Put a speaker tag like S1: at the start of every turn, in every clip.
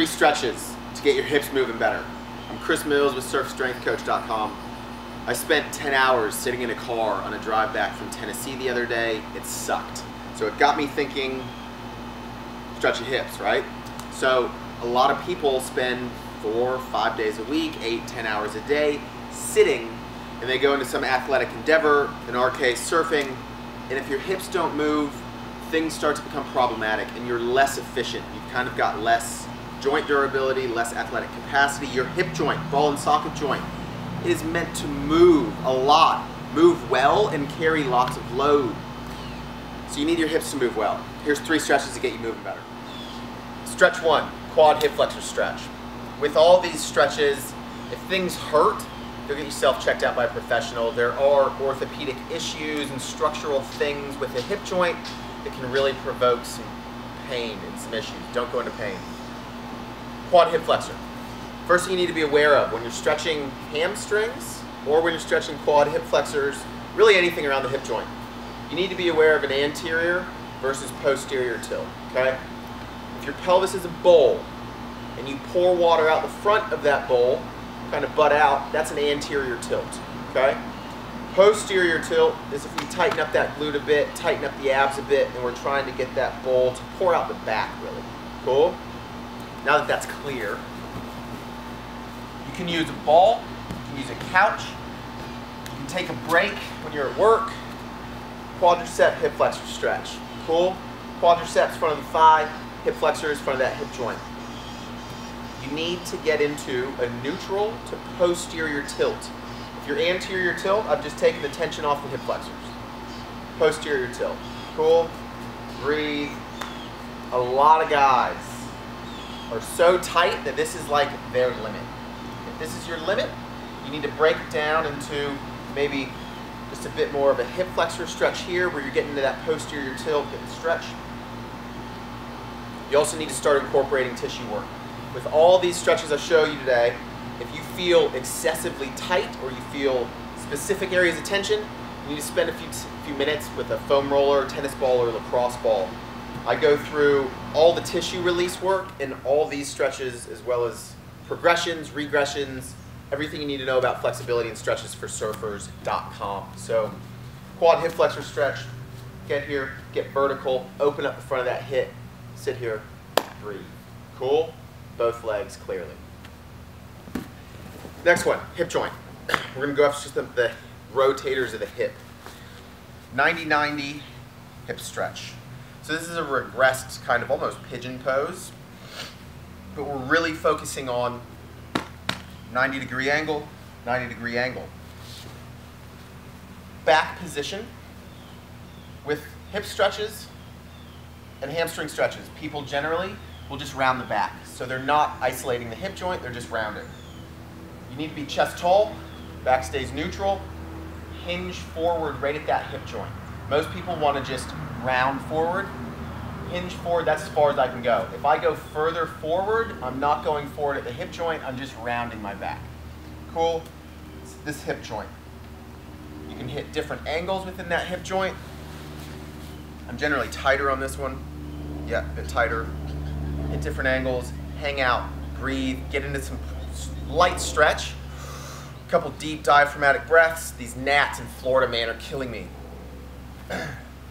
S1: 3 stretches to get your hips moving better. I'm Chris Mills with surfstrengthcoach.com. I spent 10 hours sitting in a car on a drive back from Tennessee the other day. It sucked. So it got me thinking, stretch your hips, right? So a lot of people spend 4 or 5 days a week, 8, 10 hours a day sitting, and they go into some athletic endeavor, in our case surfing, and if your hips don't move, things start to become problematic and you're less efficient. You've kind of got less joint durability, less athletic capacity. Your hip joint, ball and socket joint, is meant to move a lot, move well, and carry lots of load. So you need your hips to move well. Here's 3 stretches to get you moving better. Stretch 1, quad hip flexor stretch. With all these stretches, if things hurt, go get yourself checked out by a professional. There are orthopedic issues and structural things with the hip joint that can really provoke some pain and some issues. Don't go into pain. Quad hip flexor. First thing you need to be aware of when you're stretching hamstrings or when you're stretching quad hip flexors, really anything around the hip joint, you need to be aware of an anterior versus posterior tilt, okay? If your pelvis is a bowl and you pour water out the front of that bowl, kind of butt out, that's an anterior tilt, okay? Posterior tilt is if we tighten up that glute a bit, tighten up the abs a bit, and we're trying to get that bowl to pour out the back, really. Cool? Now that that's clear, you can use a ball, you can use a couch, you can take a break when you're at work. Quadricep hip flexor stretch. Cool? Quadriceps front of the thigh, hip flexors front of that hip joint. You need to get into a neutral to posterior tilt. If you're anterior tilt, I've just taken the tension off the hip flexors. Posterior tilt. Cool? Breathe. A lot of guys are so tight that this is like their limit. If this is your limit, you need to break it down into maybe just a bit more of a hip flexor stretch here where you're getting into that posterior tilt, getting stretch. You also need to start incorporating tissue work. With all these stretches I show you today, if you feel excessively tight or you feel specific areas of tension, you need to spend a few minutes with a foam roller, tennis ball, or lacrosse ball. I go through all the tissue release work in all these stretches, as well as progressions, regressions, everything you need to know about flexibility and stretches for surfers.com. So quad hip flexor stretch, get here, get vertical, open up the front of that hip, sit here, breathe. Cool? Both legs clearly. Next one, hip joint. We're going to go after just the rotators of the hip. 90-90 hip stretch. So this is a regressed kind of almost pigeon pose, but we're really focusing on 90-degree angle, 90-degree angle. Back position with hip stretches and hamstring stretches. People generally will just round the back. So they're not isolating the hip joint, they're just rounding. You need to be chest tall, back stays neutral, hinge forward right at that hip joint. Most people want to just round forward, hinge forward, that's as far as I can go. If I go further forward, I'm not going forward at the hip joint, I'm just rounding my back. Cool? It's this hip joint. You can hit different angles within that hip joint. I'm generally tighter on this one. Yeah, a bit tighter. Hit different angles, hang out, breathe, get into some light stretch. A couple deep diaphragmatic breaths. These gnats in Florida, man, are killing me.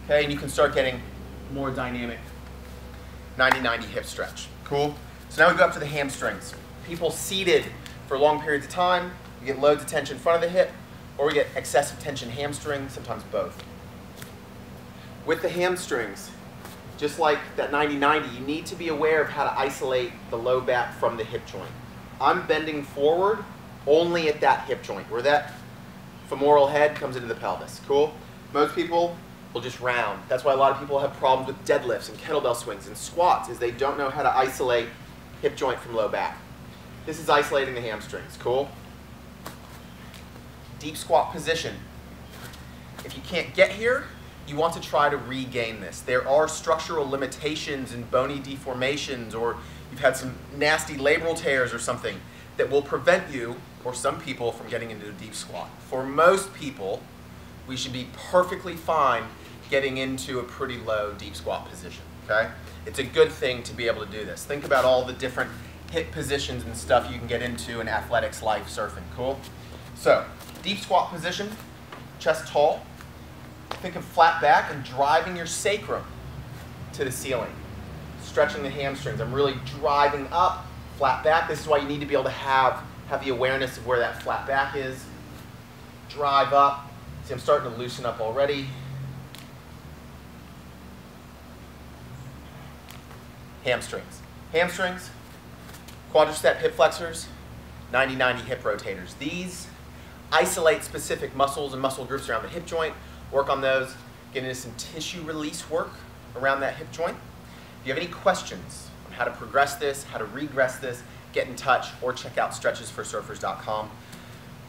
S1: Okay, and you can start getting more dynamic 90-90 hip stretch. Cool? So now we go up to the hamstrings. People seated for long periods of time, you get loads of tension in front of the hip, or we get excessive tension hamstring, sometimes both. With the hamstrings, just like that 90-90, you need to be aware of how to isolate the low back from the hip joint. I'm bending forward only at that hip joint, where that femoral head comes into the pelvis. Cool? Most people will just round. That's why a lot of people have problems with deadlifts and kettlebell swings and squats, is they don't know how to isolate hip joint from low back. This is isolating the hamstrings. Cool? Deep squat position. If you can't get here, you want to try to regain this. There are structural limitations and bony deformations, or you've had some nasty labral tears or something that will prevent you, or some people, from getting into a deep squat. For most people, we should be perfectly fine getting into a pretty low deep squat position, okay? It's a good thing to be able to do this. Think about all the different hip positions and stuff you can get into in athletics life surfing. Cool? So, deep squat position, chest tall. Think of flat back and driving your sacrum to the ceiling. Stretching the hamstrings. I'm really driving up, flat back. This is why you need to be able to have the awareness of where that flat back is. Drive up. See, I'm starting to loosen up already. Hamstrings. Hamstrings, quadricep hip flexors, 90-90 hip rotators. These isolate specific muscles and muscle groups around the hip joint. Work on those. Get into some tissue release work around that hip joint. If you have any questions on how to progress this, how to regress this, get in touch or check out stretchesforsurfers.com.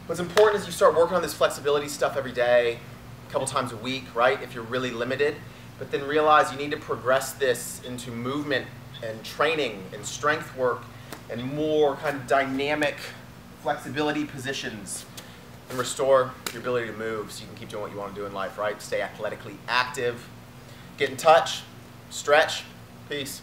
S1: What's important is you start working on this flexibility stuff every day, a couple times a week, right, if you're really limited. But then realize you need to progress this into movement and training and strength work and more kind of dynamic flexibility positions and restore your ability to move so you can keep doing what you want to do in life, right? Stay athletically active. Get in touch. Stretch. Peace.